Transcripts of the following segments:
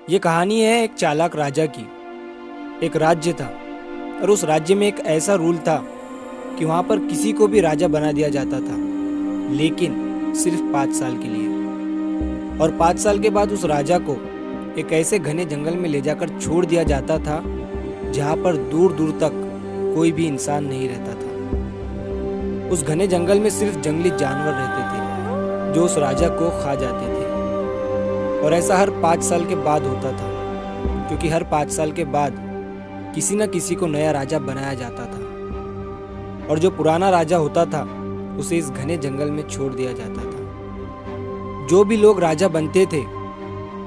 ये कहानी है एक चालाक राजा की। एक राज्य था और उस राज्य में एक ऐसा रूल था कि वहाँ पर किसी को भी राजा बना दिया जाता था, लेकिन सिर्फ 5 साल के लिए। और 5 साल के बाद उस राजा को एक ऐसे घने जंगल में ले जाकर छोड़ दिया जाता था जहाँ पर दूर दूर तक कोई भी इंसान नहीं रहता था। उस घने जंगल में सिर्फ जंगली जानवर रहते थे जो उस राजा को खा जाते थे। और ऐसा हर 5 साल के बाद होता था, क्योंकि हर 5 साल के बाद किसी न किसी को नया राजा बनाया जाता था और जो पुराना राजा होता था उसे इस घने जंगल में छोड़ दिया जाता था। जो भी लोग राजा बनते थे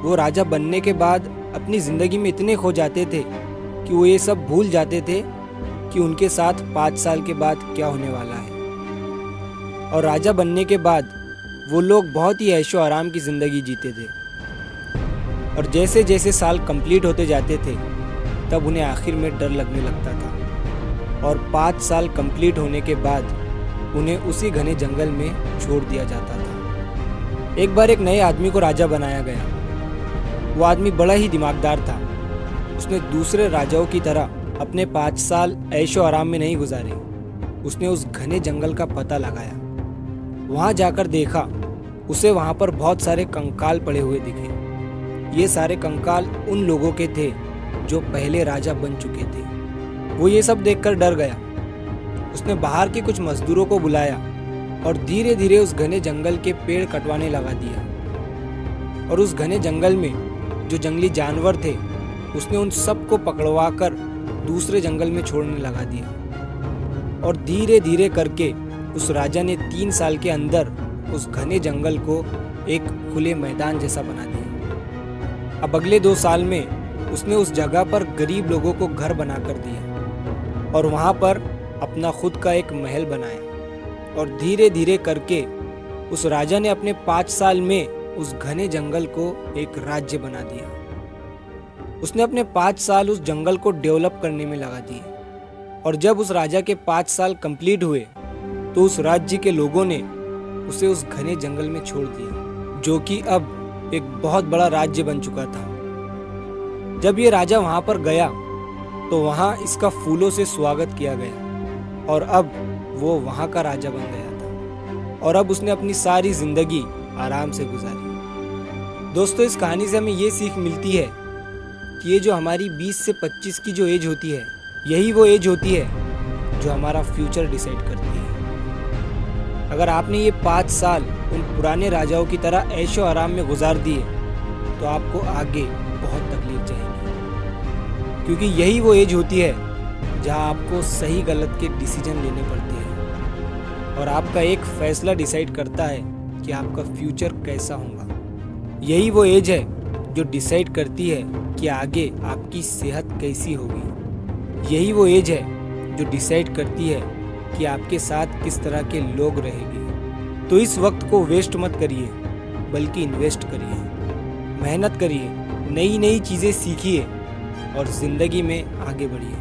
वो राजा बनने के बाद अपनी जिंदगी में इतने खो जाते थे कि वो ये सब भूल जाते थे कि उनके साथ 5 साल के बाद क्या होने वाला है। और राजा बनने के बाद वो लोग बहुत ही ऐशो आराम की जिंदगी जीते थे। और जैसे जैसे साल कंप्लीट होते जाते थे तब उन्हें आखिर में डर लगने लगता था और 5 साल कंप्लीट होने के बाद उन्हें उसी घने जंगल में छोड़ दिया जाता था। एक बार एक नए आदमी को राजा बनाया गया। वो आदमी बड़ा ही दिमागदार था। उसने दूसरे राजाओं की तरह अपने 5 साल ऐशो आराम में नहीं गुजारे। उसने उस घने जंगल का पता लगाया। वहाँ जाकर देखा, उसे वहाँ पर बहुत सारे कंकाल पड़े हुए दिखे। ये सारे कंकाल उन लोगों के थे जो पहले राजा बन चुके थे। वो ये सब देखकर डर गया। उसने बाहर के कुछ मजदूरों को बुलाया और धीरे धीरे उस घने जंगल के पेड़ कटवाने लगा दिया। और उस घने जंगल में जो जंगली जानवर थे उसने उन सबको पकड़वा कर दूसरे जंगल में छोड़ने लगा दिया। और धीरे धीरे करके उस राजा ने 3 साल के अंदर उस घने जंगल को एक खुले मैदान जैसा बना दिया। अब अगले 2 साल में उसने उस जगह पर गरीब लोगों को घर बनाकर दिया और वहाँ पर अपना खुद का एक महल बनाया। और धीरे धीरे करके उस राजा ने अपने 5 साल में उस घने जंगल को एक राज्य बना दिया। उसने अपने 5 साल उस जंगल को डेवलप करने में लगा दिए। और जब उस राजा के 5 साल कंप्लीट हुए तो उस राज्य के लोगों ने उसे उस घने जंगल में छोड़ दिया, जो कि अब एक बहुत बड़ा राज्य बन चुका था। जब ये राजा वहां पर गया तो वहां इसका फूलों से स्वागत किया गया और अब वो वहां का राजा बन गया था। और अब उसने अपनी सारी जिंदगी आराम से गुजारी। दोस्तों, इस कहानी से हमें ये सीख मिलती है कि ये जो हमारी 20 से 25 की जो एज होती है, यही वो एज होती है जो हमारा फ्यूचर डिसाइड करती है। अगर आपने ये 5 साल उन पुराने राजाओं की तरह ऐशो आराम में गुजार दिए तो आपको आगे बहुत तकलीफ जाएगी, क्योंकि यही वो एज होती है जहां आपको सही गलत के डिसीजन लेने पड़ते हैं और आपका एक फैसला डिसाइड करता है कि आपका फ्यूचर कैसा होगा। यही वो एज है जो डिसाइड करती है कि आगे आपकी सेहत कैसी होगी। यही वो एज है जो डिसाइड करती है कि आपके साथ किस तरह के लोग रहेंगे। तो इस वक्त को वेस्ट मत करिए, बल्कि इन्वेस्ट करिए, मेहनत करिए, नई नई चीज़ें सीखिए और ज़िंदगी में आगे बढ़िए।